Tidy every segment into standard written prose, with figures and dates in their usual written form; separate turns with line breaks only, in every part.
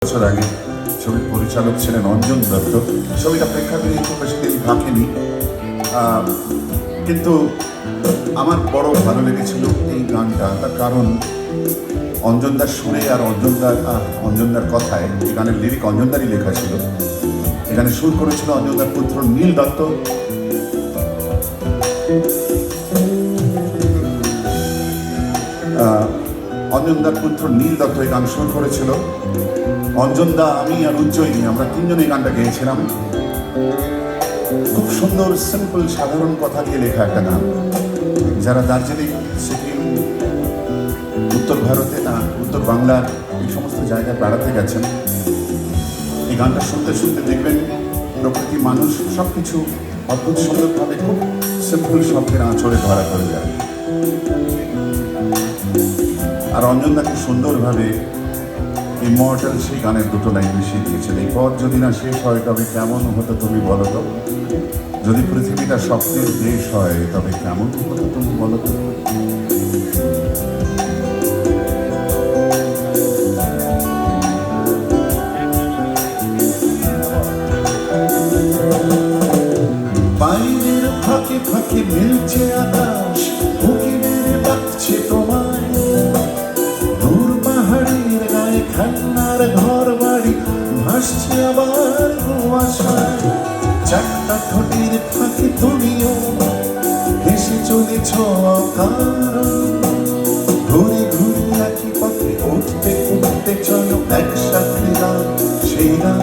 বছর আগে ছবির পরিচালক ছিলেন অঞ্জন দত্ত। ছবিটা প্রেক্ষাগৃহে খুব বেশি দিন থাকেনি, কিন্তু আমার বড় ভালো লেগেছিল এই গানটা। তার কারণ অঞ্জনদার সুরে আর অঞ্জনদার কথায়। এই গানের লিরিক অঞ্জনদারই লেখা ছিল। এখানে সুর করেছিল অঞ্জনদার পুত্র নীল দত্ত। অঞ্জনদার পুত্র নীল দত্ত এই গান সুর করেছিল। অঞ্জনদা, আমি আর উজ্জয়িনী, আমরা তিনজন এই গানটা গেয়েছিলাম। খুব সুন্দর, সিম্পল, সাধারণ কথা দিয়ে লেখা একটা গান। যারা দার্জিলিং, সিকিম, উত্তর ভারতে উত্তর বাংলার এই সমস্ত জায়গায় বেড়াতে গেছেন, এই গানটা শুনতে শুনতে দেখবেন প্রকৃতি, মানুষ সবকিছু অদ্ভুত সুন্দরভাবে খুব সিম্পল শব্দের আঁচড়ে ধরা পড়ে যায়। আর অঞ্জনদা খুব সুন্দরভাবে ইমর্টাল সেই গানের দুটো লাইন মিশিয়ে দিয়েছেন। এই পথ যদি না শেষ হয় তবে কেমন হতো তুমি বলো তো, যদি পৃথিবীটা স্বপ্নের দেশ হয় তবে কেমন হতো তুমি বলো তো। বাইরের ফাঁকে ফাঁকে মিলছে আকাশ, উঁকি মেরে ডাকছে তোমায়। দূর পাহাড়ের গায়ে খান্নার ঘর বাড়ি ভাসছে আবার কুয়াশায়। চারটা ঠোঁটের ফাঁকে তুমিও হেসে চলেছ অকারণ। ঘুরে ঘুরে একই পথে উঠতে উঠতে চলো একসাথে গান, সেই গান।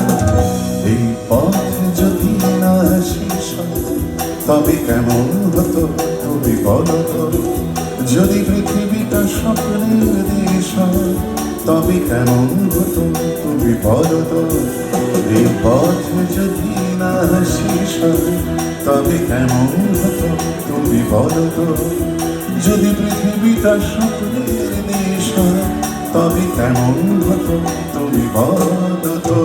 এই পথ যদি না শেষ হয় তবে কেমন হতো তুমি বলো তো, যদি পৃথিবীটা স্বপ্নের দেশ হয় তবে কেমন হতো তুমি বলো তো। এই পথ যদি না শেষ হয় তবে কেমন হতো তুমি বলো তো, যদি পৃথিবীটা স্বপ্নের দেশ হয় তবে কেমন হতো তুমি বলো তো।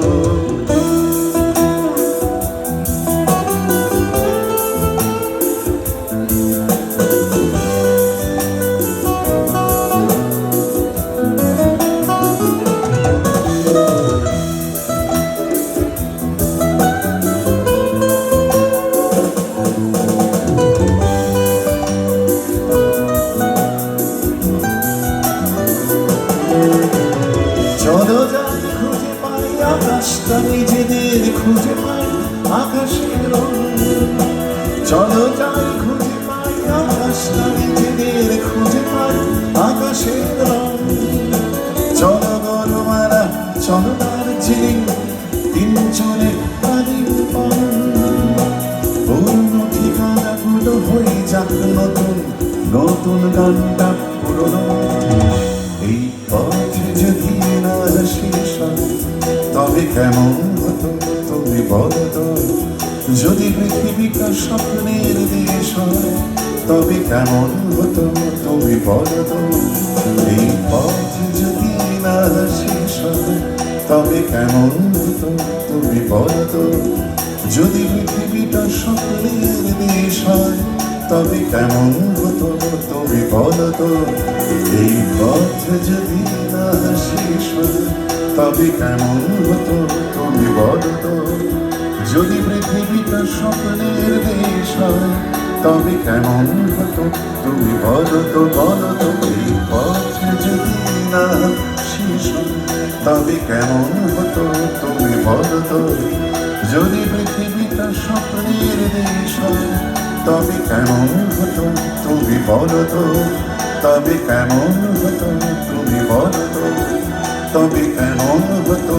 চলো যাই খুঁজে পাই আকাশটা, নিজেদের খুঁজে পাই আকাশের রং। চলো যাই খুঁজে পাই আকাশটা, নিজেদের খুঁজে পাই আকাশের রং। চলো গরমারা, চলো দার্জিলিং, তিনজনে আলিঙ্গন। পুরনো ঠিকানাগুলো হয়ে যাক নতুন, নতুন গানটা পুরনো। এই পথ যদি না শেষ হয় তবে কেমন হতো তুমি বলো তো, যদি পৃথিবীটা স্বপ্নের দেশ হয় তবে কেমন হতো তুমি বলো তো। এই পথ যদি না শেষ হয় তবে কেমন হতো তুমি বলো তো, যদি পৃথিবীটা স্বপ্নের দেশ হয় তবে কেমন হতো তুমি বলো তো। এই পথ যদি না শেষ হয় তবে কেমন হতো তুমি বলো তো, যদি পৃথিবীটা স্বপ্নের দেশ হয় তবে কেমন হতো তুমি বলো তো, বলো তো। এই পথ যদি না শেষ হয় তবে কেমন হতো তুমি বলো তো, যদি পৃথিবীটা স্বপ্নের দেশ হয় তবে কেমন হতো তুমি বলো তো, তবে কেমন হতো তুমি বলো তো, তবে কেমন হতো